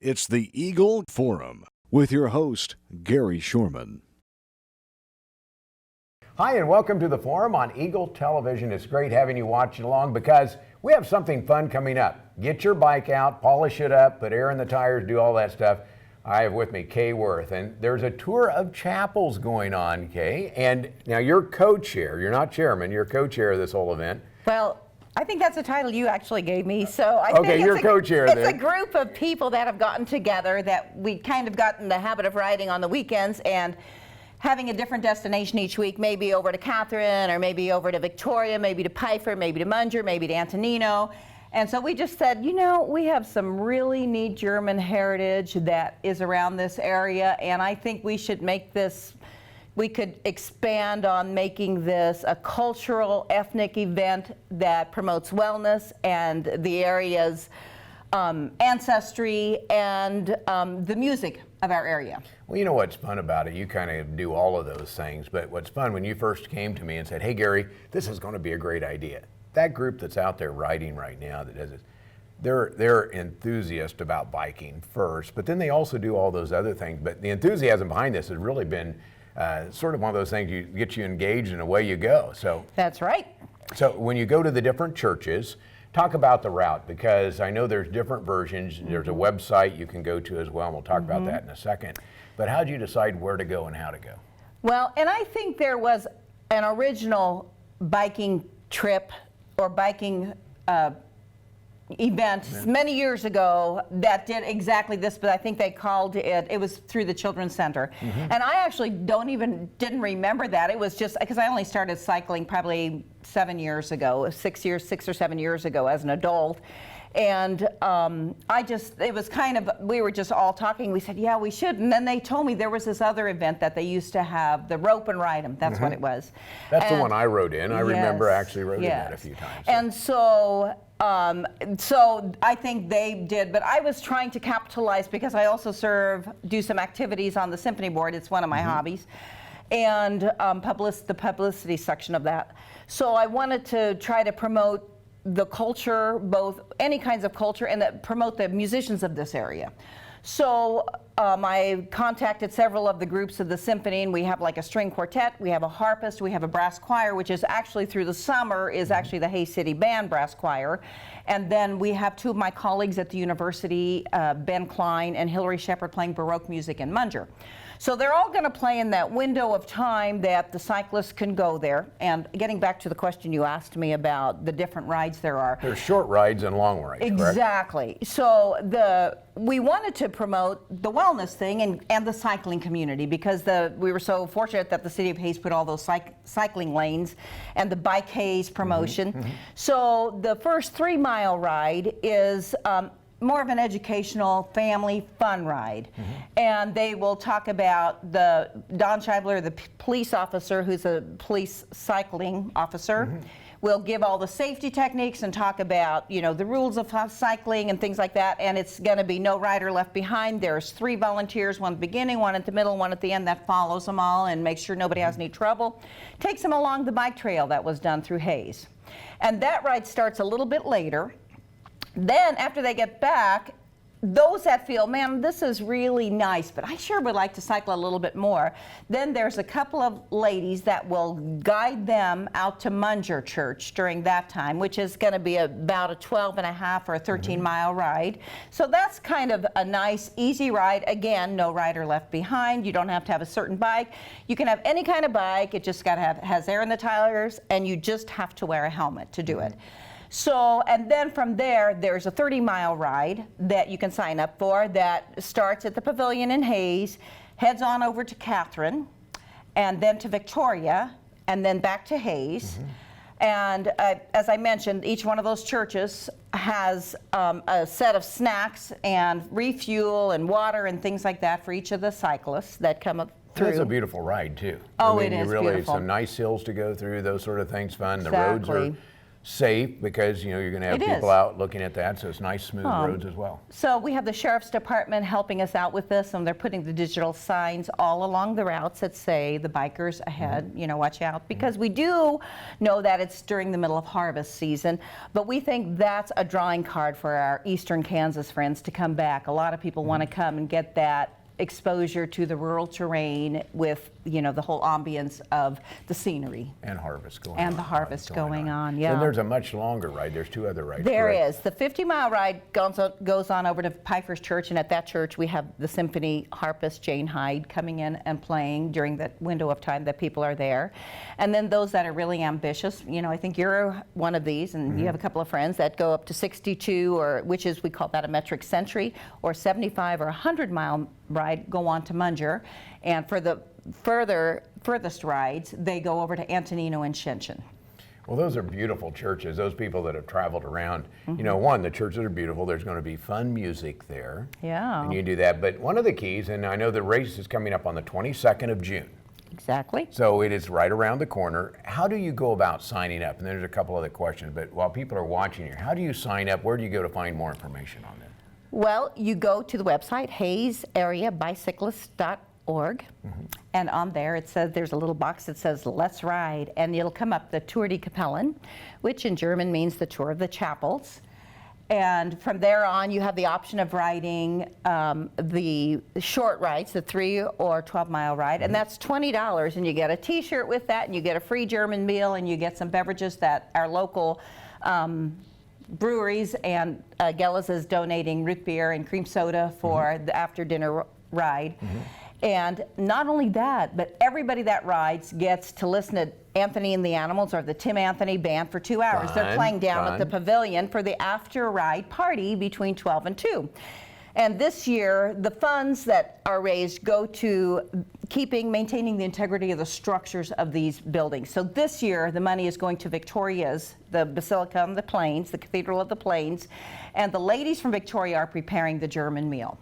It's the Eagle Forum with your host, Gary Shorman. Hi, and welcome to the Forum on Eagle Television. It's great having you watching along because we have something fun coming up. Get your bike out, polish it up, put air in the tires, do all that stuff. I have with me Kay Werth, and there's a tour of chapels going on, Kay. And now you're co-chair. You're not chairman. You're co-chair of this whole event. Well, I think that's a title you actually gave me. So I Okay, think you're co-chair then. It's a group of people that have gotten together that we kind of got in the habit of riding on the weekends and having a different destination each week, maybe over to Catherine or maybe over to Victoria, maybe to Pifer, maybe to Munger, maybe to Antonino. And so we just said, you know, we have some really neat German heritage that is around this area, and I think we should make this, we could expand on making this a cultural, ethnic event that promotes wellness and the area's ancestry and the music of our area. Well, you know what's fun about it? You kind of do all of those things, but what's fun when you first came to me and said, hey, Gary, this is going to be a great idea. That group that's out there riding right now that does it, they're enthusiasts about biking first, but then they also do all those other things. But the enthusiasm behind this has really been sort of one of those things you get you engaged and away you go. So that's right. So when you go to the different churches, talk about the route, because I know there's different versions. There's a website you can go to as well, and we'll talk about that in a second. But how did you decide where to go and how to go? Well, and I think there was an original biking trip or biking event many years ago that did exactly this, but I think they called it was through the Children's Center. And I actually didn't remember that. It was just because I only started cycling probably 7 years ago, 6 or 7 years ago as an adult. And it was kind of, we were just all talking. We said, yeah, we should. And then they told me there was this other event that they used to have, the rope and ride 'em. That's what it was. That's the one I rode in. I remember actually rode in that a few times. And so I think they did, but I was trying to capitalize because I also do some activities on the symphony board. It's one of my hobbies, and the publicity section of that. So I wanted to try to promote the culture, both any kinds of culture, and promote the musicians of this area. So I contacted several of the groups of the symphony, and we have like a string quartet, we have a harpist, we have a brass choir, which is actually through the summer is actually the Hay City Band brass choir. And then we have two of my colleagues at the university, Ben Klein and Hillary Shepard, playing Baroque music in Munger. So they're all going to play in that window of time that the cyclists can go there. And getting back to the question you asked me about the different rides there are. There's short rides and long rides, exactly. Correct? So we wanted to promote the wellness thing and the cycling community, because we were so fortunate that the City of Hayes put all those cycling lanes and the Bike Hayes promotion. So the first 3-mile ride is more of an educational family fun ride. And they will talk about Don Scheibler, the police officer, who's a police cycling officer, will give all the safety techniques and talk about, you know, the rules of cycling and things like that. And it's going to be no rider left behind. There's 3 volunteers, one at the beginning, one at the middle, one at the end, that follows them all and makes sure nobody has any trouble. Takes them along the bike trail that was done through Hayes. And that ride starts a little bit later. Then after they get back, those that feel, man, this is really nice, but I sure would like to cycle a little bit more, then there's a couple of ladies that will guide them out to Munger Church during that time, which is going to be about a 12.5 or a 13-mile ride. So that's kind of a nice, easy ride. Again, no rider left behind. You don't have to have a certain bike. You can have any kind of bike. It just has air in the tires, and you just have to wear a helmet to do it. So, and then from there, there's a 30-mile ride that you can sign up for that starts at the Pavilion in Hayes, heads on over to Catherine, and then to Victoria, and then back to Hayes. And as I mentioned, each one of those churches has a set of snacks and refuel and water and things like that for each of the cyclists that come up through. It's a beautiful ride, too. Oh, I mean, it is really, beautiful. Some nice hills to go through, those sort of things, fun. The Exactly. roads are safe because you're going to have It people is. out looking at that, so it's nice, smooth roads as well. So we have the Sheriff's Department helping us out with this, and they're putting the digital signs all along the routes that say the bikers ahead, watch out, because we do know that it's during the middle of harvest season, but we think that's a drawing card for our Eastern Kansas friends to come back. A lot of people want to come and get that exposure to the rural terrain with the whole ambience of the scenery. And harvest going on. And the harvest going on, yeah. So there's a much longer ride. There's 2 other rides. There correct? is. The 50-mile ride goes on over to Pfeiffer's Church, and at that church we have the symphony harpist Jane Hyde coming in and playing during that window of time that people are there. And then those that are really ambitious, I think you're one of these, and you have a couple of friends that go up to 62, or which is, we call that a metric century, or 75 or 100-mile ride, go on to Munger. And for the furthest rides, they go over to Antonino and Shinshin. Well, those are beautiful churches. Those people that have traveled around, one, the churches are beautiful. There's going to be fun music there. Yeah. And you do that. But one of the keys, and I know the race is coming up on the 22nd of June. Exactly. So it is right around the corner. How do you go about signing up? And there's a couple other questions, but while people are watching here, how do you sign up? Where do you go to find more information on that? Well, you go to the website, hayesareabicyclist.org, and on there it says, there's a little box that says Let's Ride, and it'll come up the Tour de Kapellen, which in German means the Tour of the Chapels. And from there on, you have the option of riding the short rides, the 3 or 12-mile ride, and that's $20, and you get a T-shirt with that, and you get a free German meal, and you get some beverages that our local breweries and Gellas is donating root beer and cream soda for the after-dinner ride. And not only that, but everybody that rides gets to listen to Anthony and the Animals or the Tim Anthony Band for 2 hours. They're playing down at the pavilion for the after-ride party between 12 and 2. And this year, the funds that are raised go to maintaining the integrity of the structures of these buildings. So this year, the money is going to Victoria's, the Basilica of the Plains, the Cathedral of the Plains, and the ladies from Victoria are preparing the German meal.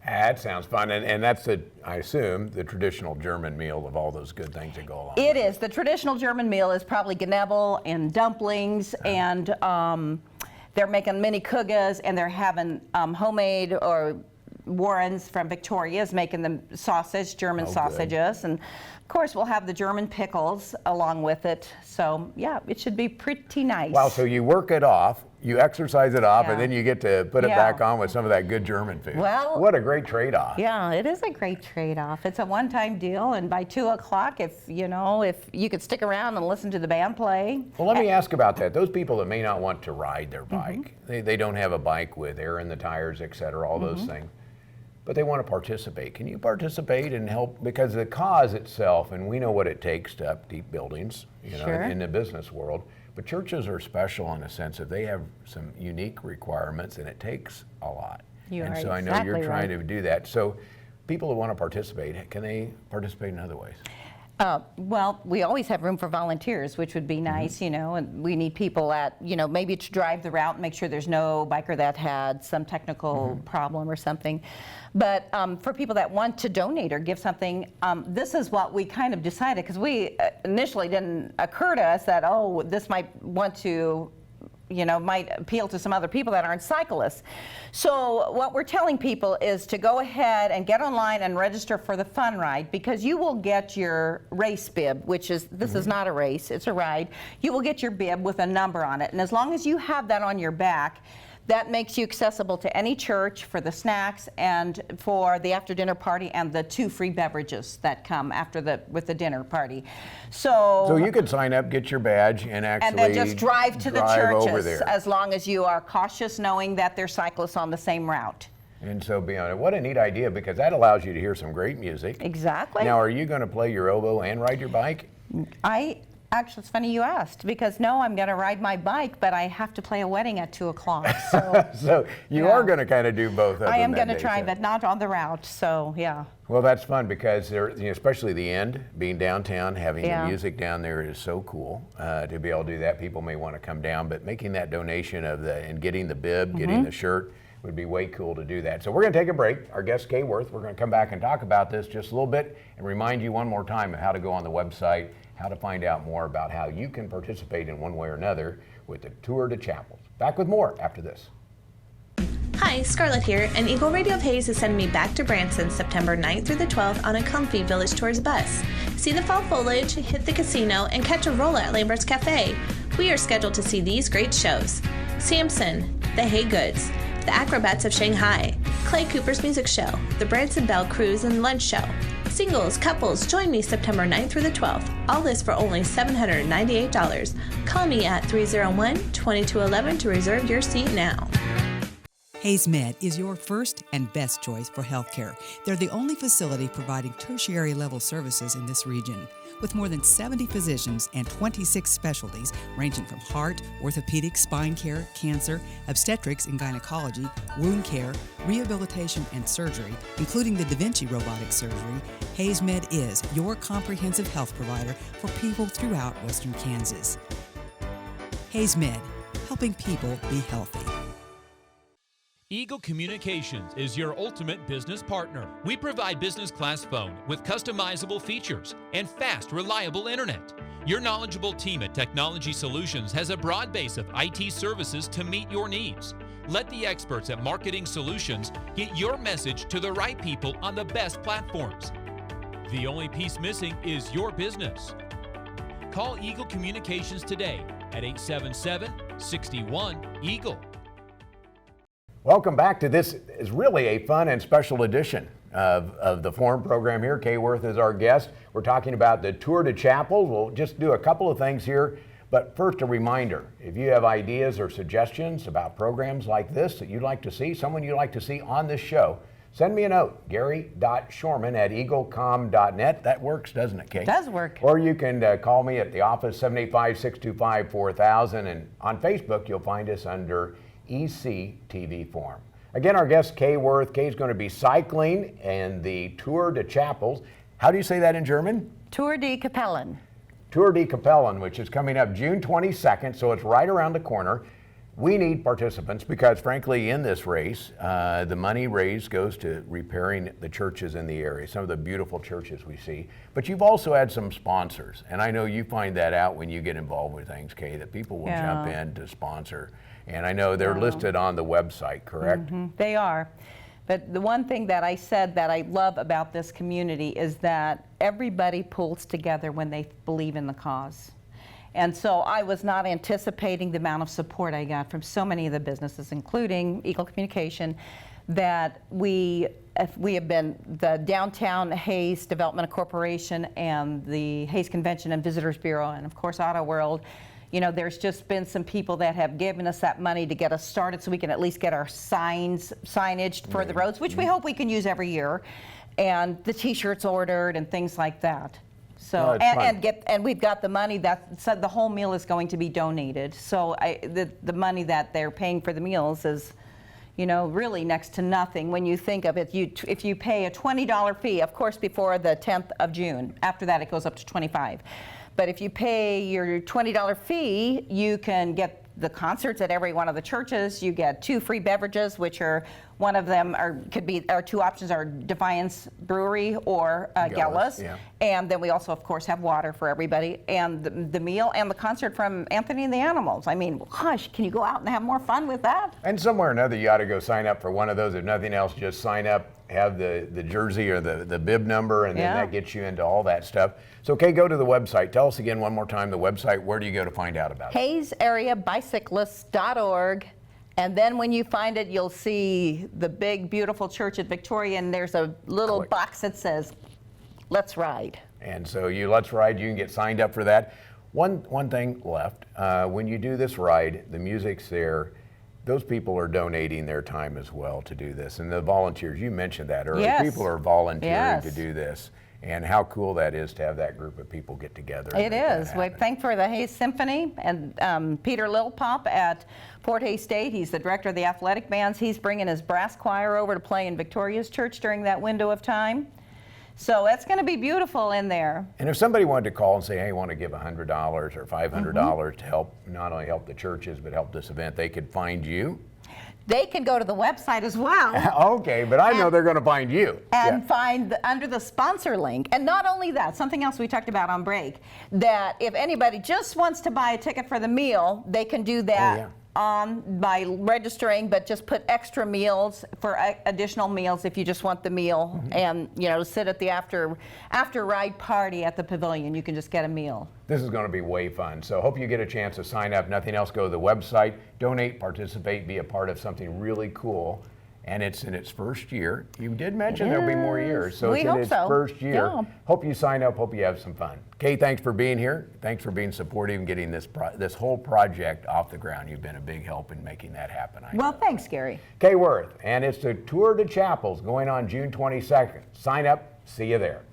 That sounds fun, and that's, I assume, the traditional German meal of all those good things that go along It with is. The traditional German meal is probably Gnebel and dumplings, and they're making mini kugas, and they're having homemade, or Warren's from Victoria is making them sausage, German sausages, and of course we'll have the German pickles along with it. So yeah, it should be pretty nice. Wow, so you work it off, you exercise it off, Yeah. and then you get to put it back on with some of that good German food. Well, what a great trade-off. Yeah, it is a great trade-off. It's a one-time deal, and by 2 o'clock, if you could stick around and listen to the band play. Well, let me ask about that. Those people that may not want to ride their bike, they don't have a bike with air in the tires, et cetera, all those things, but they want to participate. Can you participate and help? Because the cause itself, and we know what it takes to upkeep buildings, Sure. in the business world, but churches are special in a sense that they have some unique requirements, and it takes a lot. You and are so I know exactly you're trying right. to do that. So people who want to participate, can they participate in other ways? Well, we always have room for volunteers, which would be nice, and we need people maybe to drive the route and make sure there's no biker that had some technical problem or something. But for people that want to donate or give something, this is what we kind of decided, because we initially didn't occur to us that, this might want to might appeal to some other people that aren't cyclists. So what we're telling people is to go ahead and get online and register for the fun ride, because you will get your race bib, which is, this is not a race, it's a ride. You will get your bib with a number on it. And as long as you have that on your back, that makes you accessible to any church for the snacks and for the after-dinner party and the 2 free beverages that come with the dinner party. So you could sign up, get your badge, and actually then just drive to the over churches, there. as long as you are cautious, knowing that they're cyclists on the same route. And so beyond it, what a neat idea, because that allows you to hear some great music. Exactly. Now, are you going to play your oboe and ride your bike? Actually, it's funny you asked, because no, I'm going to ride my bike, but I have to play a wedding at 2 o'clock. So, So you are going to kind of do both of them. I am that going to day, try, so. but not on the route. So yeah. Well, that's fun, because there, especially the end, being downtown, having Yeah. the music down there is so cool to be able to do that. People may want to come down, but making that donation and getting the bib, getting the shirt, would be way cool to do that. So we're going to take a break. Our guest, Kay Werth, we're going to come back and talk about this just a little bit and remind you one more time of how to go on the website, how to find out more about how you can participate in one way or another with the Tour de Chapels. Back with more after this. Hi, Scarlett here, and Eagle Radio of Hayes is sending me back to Branson September 9th through the 12th on a comfy Village Tours bus. See the fall foliage, hit the casino, and catch a roll at Lambert's Cafe. We are scheduled to see these great shows: Samson, The Hay Goods, The Acrobats of Shanghai, Clay Cooper's Music Show, The Branson Bell Cruise and Lunch Show. Singles, couples, join me September 9th through the 12th. All this for only $798. Call me at 301-2211 to reserve your seat now. Hayes Med is your first and best choice for healthcare. They're the only facility providing tertiary level services in this region. With more than 70 physicians and 26 specialties ranging from heart, orthopedic, spine care, cancer, obstetrics and gynecology, wound care, rehabilitation and surgery, including the Da Vinci robotic surgery, Hayes Med is your comprehensive health provider for people throughout Western Kansas. Hayes Med, helping people be healthy. Eagle Communications is your ultimate business partner. We provide business class phone with customizable features and fast, reliable internet. Your knowledgeable team at Technology Solutions has a broad base of IT services to meet your needs. Let the experts at Marketing Solutions get your message to the right people on the best platforms. The only piece missing is your business. Call Eagle Communications today at 877-61-EAGLE. Welcome back to this is really a fun and special edition of the Forum program here. Kay Werth is our guest. We're talking about the Tour de Chapels. We'll just do a couple of things here, but first a reminder, if you have ideas or suggestions about programs like this that you'd like to see, someone you'd like to see on this show, send me a note, gary.shorman@eaglecom.net. That works, doesn't it, Kay? It does work. Or you can call me at the office, 785-625-4000, and on Facebook you'll find us under ECTV Forum. Again, our guest, Kay Werth. Kay's going to be cycling in the Tour de Chapels. How do you say that in German? Tour de Capellen. Tour de Capellen, which is coming up June 22nd, so it's right around the corner. We need participants because, frankly, in this race, the money raised goes to repairing the churches in the area, some of the beautiful churches we see. But you've also had some sponsors, and I know you find that out when you get involved with things, Kay, that people will jump in to sponsor. And I know they're listed on the website, correct? Mm-hmm. They are. But the one thing that I said that I love about this community is that everybody pulls together when they believe in the cause. And so I was not anticipating the amount of support I got from so many of the businesses, including Eagle Communication, that we have been the Downtown Hayes Development Corporation and the Hayes Convention and Visitors Bureau, and of course Auto World. You know, there's just been some people that have given us that money to get us started so we can at least get our signage for the roads, which we hope we can use every year, and the t-shirts ordered and things like that. So and we've got the money that so the whole meal is going to be donated. So the money that they're paying for the meals is, you know, really next to nothing when you think of it. If you pay a $20 fee, of course, before the 10th of June. After that, it goes up to $25. But if you pay your $20 fee, you can get the concerts at every one of the churches. You get 2 free beverages, which are one of them could be our 2 options are Defiance Brewery or Gellas. Yeah. And then we also, of course, have water for everybody, and the meal and the concert from Anthony and the Animals. I mean, gosh, can you go out and have more fun with that? And somewhere or another, you ought to go sign up for one of those. If nothing else, just sign up, have the jersey or the bib number, and then that gets you into all that stuff. So, Kay, go to the website. Tell us again one more time the website. Where do you go to find out about it? HayesAreaBicyclists.org. And then when you find it, you'll see the big, beautiful church at Victoria, and there's a little box that says, "Let's Ride." And so Let's Ride, you can get signed up for that. One thing left, when you do this ride, the music's there. Those people are donating their time as well to do this. And the volunteers, you mentioned that earlier. Yes. People are volunteering to do this. And how cool that is to have that group of people get together. It is. We thank for the Hayes Symphony and Peter Lilpop at Fort Hays State. He's the director of the athletic bands. He's bringing his brass choir over to play in Victoria's Church during that window of time. So that's going to be beautiful in there. And if somebody wanted to call and say, hey, I want to give $100 or $500 to help, not only help the churches, but help this event, they could find you? they can go to the website as well. Okay, but I know they're going to find you. And find under the sponsor link. And not only that, something else we talked about on break, that if anybody just wants to buy a ticket for the meal, they can do that by registering, but just put extra meals for additional meals if you just want the meal. And sit at the after ride party at the pavilion, you can just get a meal. This is going to be way fun. So hope you get a chance to sign up. Nothing else, go to the website, donate, participate, be a part of something really cool. And it's in its first year. You did mention there'll be more years. So it's in its first year. Yeah. Hope you sign up. Hope you have some fun. Kay, thanks for being here. Thanks for being supportive and getting this whole project off the ground. You've been a big help in making that happen. Well, thanks, Gary. Kay Werth. And it's the Tour de Chapels going on June 22nd. Sign up. See you there.